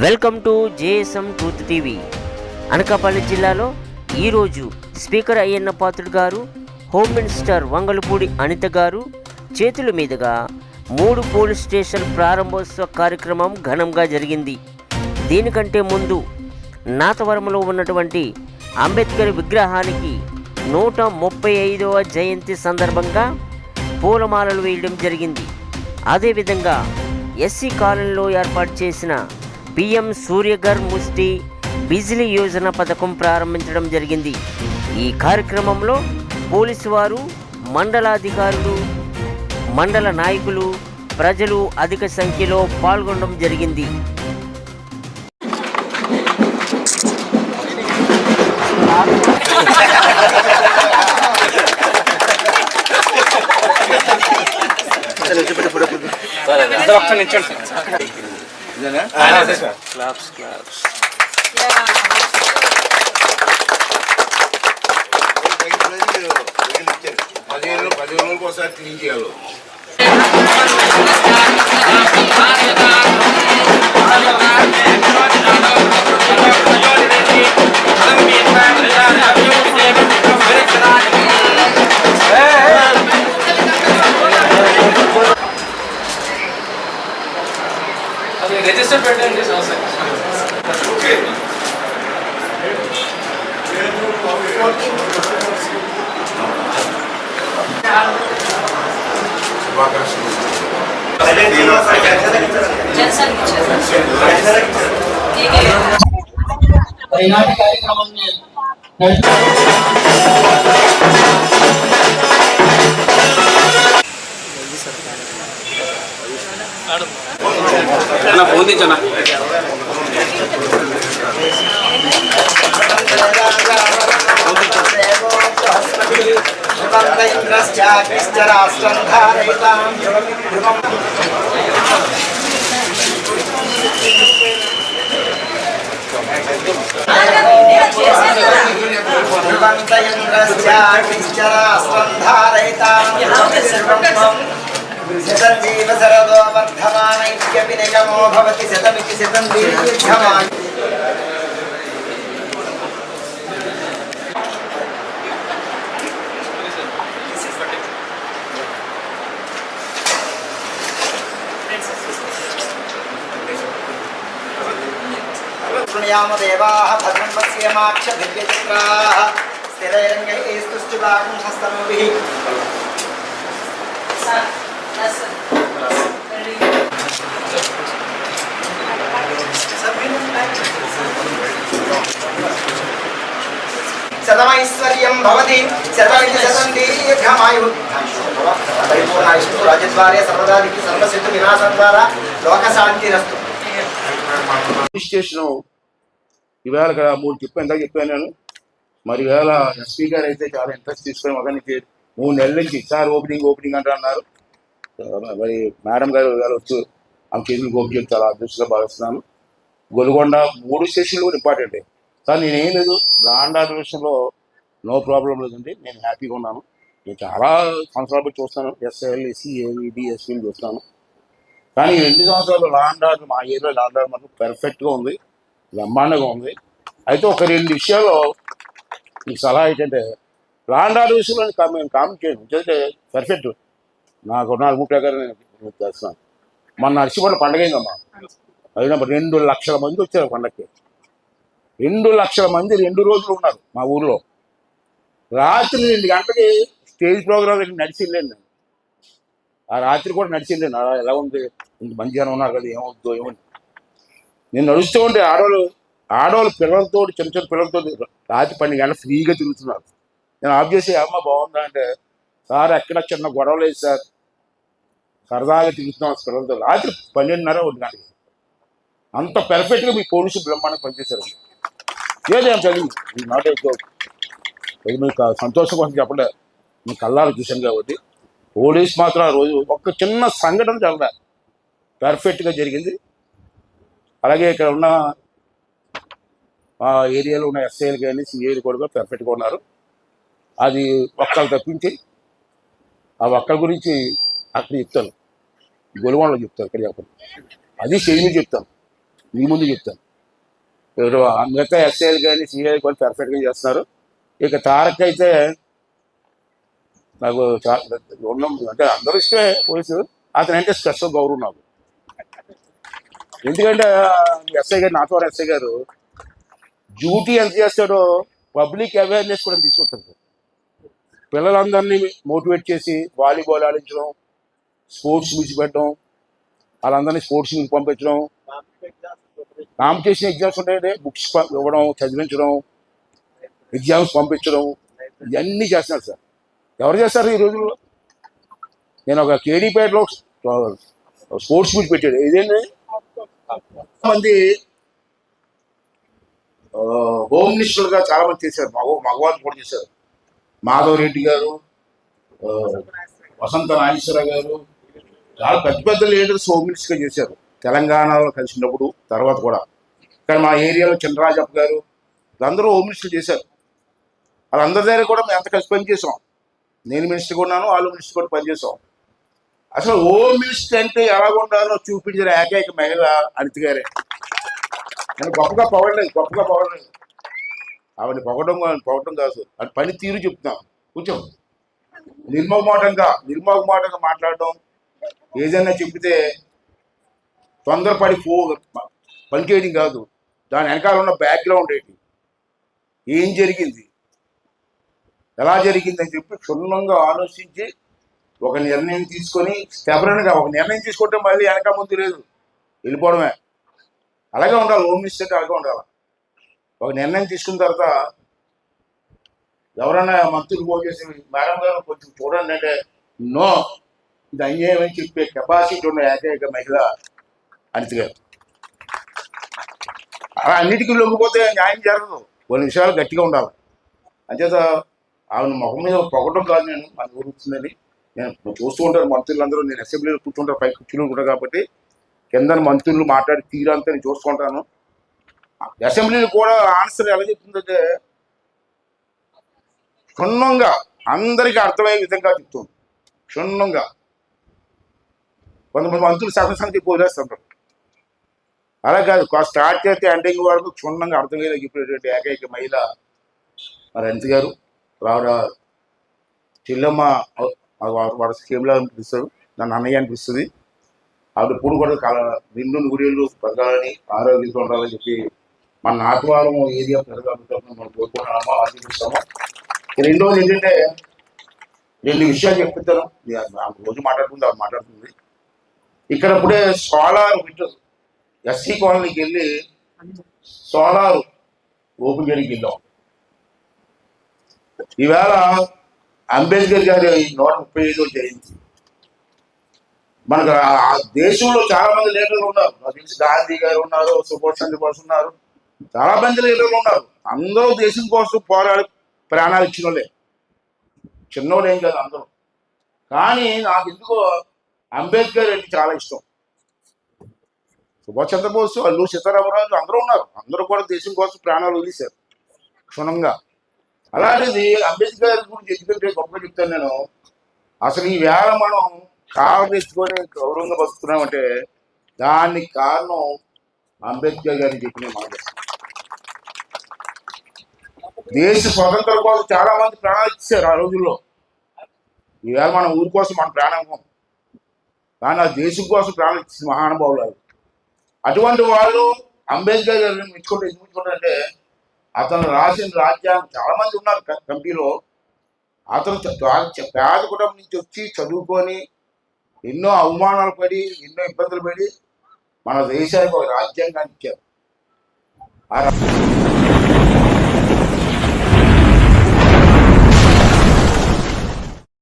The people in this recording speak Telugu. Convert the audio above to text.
Welcome to JSM truth TV. Anakapalli జిల్లాలో ఈరోజు స్పీకర్ అయ్యన్న పాత్రుడు గారు, హోమ్ మినిస్టర్ వంగలపూడి అనిత గారు చేతుల మీదుగా 3 పోలీస్ స్టేషన్ ప్రారంభోత్సవ కార్యక్రమం ఘనంగా జరిగింది. దీనికంటే ముందు నాతవరంలో ఉన్నటువంటి అంబేద్కర్ విగ్రహానికి 135వ జయంతి సందర్భంగా పూలమాలలు వేయడం జరిగింది. అదేవిధంగా ఎస్సీ కాలనీలో ఏర్పాటు చేసిన పిఎం సూర్యఘర్ ముష్టి బిజిలీ యోజన పథకం ప్రారంభించడం జరిగింది. ఈ కార్యక్రమంలో పోలీసు వారు, మండలాధికారులు, మండల నాయకులు, ప్రజలు అధిక సంఖ్యలో పాల్గొనడం జరిగింది. Claps, claps. Register పెట్టండి సార్. ఓకే. ఈనాటి కార్యక్రమాన్ని ఫోన్ తెచ్చనా శతజీవ శరదో వర్ధమానైక్యపి నిగమో భవతి శతమితి శతం దీర్ఘమాయు. శృణుయామ దేవాః భద్రం పశ్యేమాక్ష దివ్యచిత్రాః స్థిరైరంగైస్తుష్టిబాహుం హస్తనోభిః. శతమైశ్వర్యం భవతి శతమితి శతం దీర్ఘమాయు. పరిపూర్ణ విష్ణు రాజద్వారే సర్వదానికి సర్వసిద్ధు వినాశం ద్వారా లోకశాంతిరస్తు. పోలీస్ స్టేషన్ ఈవేళ 3 చెప్పాను నేను. మరి ఈవేళ ఎస్పీ గారు అయితే చాలా ఇంట్రెస్ట్ తీసుకొని ఒక నుంచి 3 నెలల నుంచి సార్ ఓపెనింగ్ అంటే అన్నారు. మరి మేడం గారు వచ్చి ఆమె చేతులు ఓపెన్ చాలా అదృష్టంగా భావిస్తున్నాను. గొలుగొండ 3 స్టేషన్లు కూడా ఇంపార్టెంట్. సార్ నేనేం లేదు, లాండ్ ఆర్డర్ విషయంలో నో ప్రాబ్లం లేదండి, నేను హ్యాపీగా ఉన్నాను. నేను చాలా సంవత్సరాలు బట్టి చూస్తాను, ఎస్ఐఎల్, ఎస్సీ, ఏవి, డిఎస్పీలు చూస్తాను. కానీ ఈ 2 సంవత్సరాలు లాండ్ ఆర్డర్ మా ఏరియాలో లాండ్ ఆర్డర్ మాత్రం పర్ఫెక్ట్గా ఉంది, బ్రహ్మాండంగా ఉంది. అయితే ఒక 2 విషయాల్లో మీకు సలహా ఏంటంటే, లాండ్ ఆర్డర్ విషయంలో మేము కామెంట్ చేయను, ఎందుకంటే పర్ఫెక్ట్ నాకు ఉన్న అనుభవం ప్రకారం నేను చేస్తున్నాను. మన నర్సిపల్లి పండగ అయిందమ్మా, అయినప్పుడు 2 లక్షల మంది వచ్చారు పండగకి. 2 లక్షల మంది 2 రోజులు ఉన్నారు మా ఊర్లో. రాత్రి 2 గంటలకి స్టేజ్ ప్రోగ్రామ్ నడిచి వెళ్ళాను నేను. ఆ రాత్రి కూడా నడిచి వెళ్ళాను. ఎలా ఉంది, ఇంత మంచిగానే ఉన్నారు కదా, ఏమవుద్దో ఏమని. నేను నడుస్తూ ఉంటే ఆడవాళ్ళు పిల్లలతో, చిన్న చిన్న పిల్లలతో రాత్రి 12 గంటలు ఫ్రీగా తిరుగుతున్నారు. నేను ఆఫ్ చేసి అమ్మ బాగుందా అంటే, సార్ ఎక్కడ చిన్న గొడవ లేదు సార్, సరదాగా తిరుగుతున్నాం పిల్లలతో. రాత్రి 12:30, 1 గంటకి అంత పర్ఫెక్ట్గా మీ పోలీసులు బ్రహ్మాండంగా పనిచేశారు. ఏదేం చదివి నాట్ ఏ జోక్, ఇది మీకు సంతోషం కోసం చెప్పలే, మీ కళ్ళాలు చూశాను కాబట్టి. పోలీస్ మాత్రం ఆ రోజు ఒక చిన్న సంఘటన చాలా పర్ఫెక్ట్గా జరిగింది. అలాగే ఇక్కడ ఉన్న ఆ ఏరియాలో ఉన్న ఎస్ఐలు కానీ సిఐలు కూడా పర్ఫెక్ట్గా ఉన్నారు. అది ఒక్కలు తప్పించి ఆ ఒక్కల గురించి అక్కడ చెప్తాను, గొలుగొండలో చెప్తాను, ఇక్కడ చెప్పండి. అది స్టేజ్ మీద చెప్తాను. మీ ముందు చెప్తాను. ఇప్పుడు మిగతా ఎస్ఐలు కానీ సిఐలు కూడా పర్ఫెక్ట్గా చేస్తున్నారు. ఇక తారక్ అయితే నాకు ఉన్నాం అంటే అందరూ ఇష్టమే పోలీసు, అతను అంటే స్పెషల్ గౌరవం నాకు. ఎందుకంటే ఎస్ఐ గారు, నాతో ఎస్ఐ గారు డ్యూటీ ఎంత చేస్తాడో పబ్లిక్ అవేర్నెస్ కూడా తీసుకొస్తారు. పిల్లలందరినీ మోటివేట్ చేసి వాలీబాల్ ఆడించడం, స్పోర్ట్స్ మీట్స్ పెట్టడం, వాళ్ళందరినీ స్పోర్ట్స్ మీట్ పంపించడం, కాంపిటీషన్ ఎగ్జామ్స్ ఉంటాయండి, బుక్స్ ఇవ్వడం, చదివించడం, ఎగ్జామ్స్ పంపించడం, ఇవన్నీ చేస్తున్నారు సార్. ఎవరు చేస్తారు ఈ రోజుల్లో? నేను ఒక కేడీపేటలో స్పోర్ట్స్ మీట్ పెట్టాడు. ఇదేంటి మంది హోమ్ మినిస్టర్గా చాలా మంది చేశారు, మగవాళ్ళు కూడా చేశారు. మాధవ్ రెడ్డి గారు, వసంత నాగేశ్వరరావు గారు, చాలా పెద్ద పెద్ద లీడర్స్ హోమ్ మినిస్టర్గా చేశారు తెలంగాణలో కలిసినప్పుడు. తర్వాత కూడా ఇక్కడ మా ఏరియాలో చంద్రరాజప్ప గారు, అందరూ హోమ్ మినిస్టర్ చేశారు. వాళ్ళందరి దగ్గర కూడా మేము ఎంత కలిసి పనిచేసాం. నేను మినిస్టర్గా ఉన్నాను, వాళ్ళు మినిస్టర్ కూడా పనిచేసాం. అసలు హోమ్ మినిస్టర్ అంటే ఎలా ఉండాలో చూపించిన ఏకైక మహిళ అనిత గారే. నేను గొప్పగా పొగడలేదు. ఆవిడ పొగడం కాదు, అది పని తీరు చెప్తున్నాం. కొంచెం నిర్మోహమాటంగా మాట్లాడడం, ఏదైనా చెప్తే తొందరపడి పని చేయడం కాదు, దాని వెనకాల ఉన్న బ్యాక్గ్రౌండ్ ఏంటి, ఏం జరిగింది, ఎలా జరిగింది అని చెప్పి క్షుణ్ణంగా ఆలోచించి ఒక నిర్ణయం తీసుకొని స్టెబరన్గా ఒక నిర్ణయం తీసుకుంటే మళ్ళీ వెనక ముందు లేదు, వెళ్ళిపోవడమే. అలాగే ఉండాలి హోమ్ మినిస్టర్ అంటే, అలాగే ఉండాలి. ఒక నిర్ణయం తీసుకున్న తర్వాత ఎవరైనా మంత్రులు ఫోన్ చేసి మేడం గారు కొంచెం చూడండి అంటే, నో ఇది అన్యాయం అని చెప్పే కెపాసిటీ ఉన్న ఏకైక మహిళ అనిత గారు. అలా అన్నిటికీ లొంగిపోతే న్యాయం జరగదు, కొన్ని విషయాలు గట్టిగా ఉండాలి. అంచేత ఆవిడ ముఖం మీద పొగడం కాదు, నేను మన ఊరుతుందని నేను చూస్తూ ఉంటాను. మంత్రులందరూ, నేను అసెంబ్లీలో కూర్చుంటాను, పై కూర్చుని కూడా కాబట్టి కింద మంత్రులు మాట్లాడి తీరంతా నేను చూసుకుంటాను. అసెంబ్లీలో కూడా ఆన్సర్ ఎలా చెప్తుందంటే క్షుణ్ణంగా అందరికీ అర్థమయ్యే విధంగా చెప్తుంది. క్షుణ్ణంగా కొంతమంది మంత్రులు సగం చెప్పి వదిలేస్తుంటారు. అలా కాదు, స్టార్ట్ చేస్తే ఎండింగ్ వరకు క్షుణ్ణంగా అర్థమయ్యేలా చెప్పేటువంటి ఏకైక మహిళ మరి అనిత గారు. ఆవిడ చెల్లెమ్మ వాడ స్కీమ్లా అనిపిస్తారు, నన్ను అన్నయ్య అనిపిస్తుంది. ఆవిడ ఇప్పుడు కూడా నిండు గుడిలు బతకాలని, ఆరోగ్యంగా ఉండాలని చెప్పి మన నాటువారం ఏరియా పెరగాలి మనం కోరుకుంటున్నామో ఆశిస్తామో. రెండోది ఏంటంటే, 2 విషయాలు చెప్తాను. రోజు మాట్లాడుతుంది, ఆవిడ మాట్లాడుతుంది. ఇక్కడ ఇప్పుడే సోలార్ వింటర్ ఎస్సీ కాలనీకి వెళ్ళి సోలార్ ఓపెన్ చేయడానికి వెళ్ళాం. ఈవేళ అంబేద్కర్ గారి 135వ జయంతి. మనకు దేశంలో చాలా మంది లీడర్లు ఉన్నారు. నాకు తెలిసి గాంధీ గారు ఉన్నారు, సుభాష్ చంద్రబోస్ ఉన్నారు, చాలా మంది లీడర్లు ఉన్నారు. అందరూ దేశం కోసం పోరాడి ప్రాణాలు ఇచ్చిన వాళ్ళే, చిన్నోళ్ళు ఏం కాదు అందరూ. కానీ నాకు ఎందుకో అంబేద్కర్ అంటే చాలా ఇష్టం. సుభాష్ చంద్రబోస్, అల్లూరి సీతారామరాజు అందరూ ఉన్నారు, అందరూ కూడా దేశం కోసం ప్రాణాలు వదిలేశారు క్షుణ్ణంగా. అలాంటిది అంబేద్కర్ గురించి ఎందుకంటే గొప్పగా చెప్తాను నేను. అసలు ఈ వేళ మనం కారు ఎత్తుకొని గౌరవంగా బతుకుతున్నామంటే దానికి కారణం అంబేద్కర్ గారిని చెప్పిన మాట. దేశ స్వతంత్రం కోసం చాలా మంది ప్రాణాలు ఇచ్చారు ఆ రోజుల్లో. ఈవేళ మన ఊరి కోసం మన ప్రాణం, కానీ ఆ దేశం కోసం ప్రాణాలు ఇచ్చిన మహానుభావులు. అటువంటి వాళ్ళు అంబేద్కర్ గారిని మెచ్చుకుంటారంటే, అతను రాసిన రాజ్యాంగం చాలా మంది ఉన్నారు కమిటీలో. అతను పేద కుటుంబం నుంచి వచ్చి చదువుకొని ఎన్నో అవమానాలు పడి, ఎన్నో ఇబ్బందులు పడి మన దేశానికి ఒక రాజ్యాంగాన్ని ఇచ్చారు. ఆ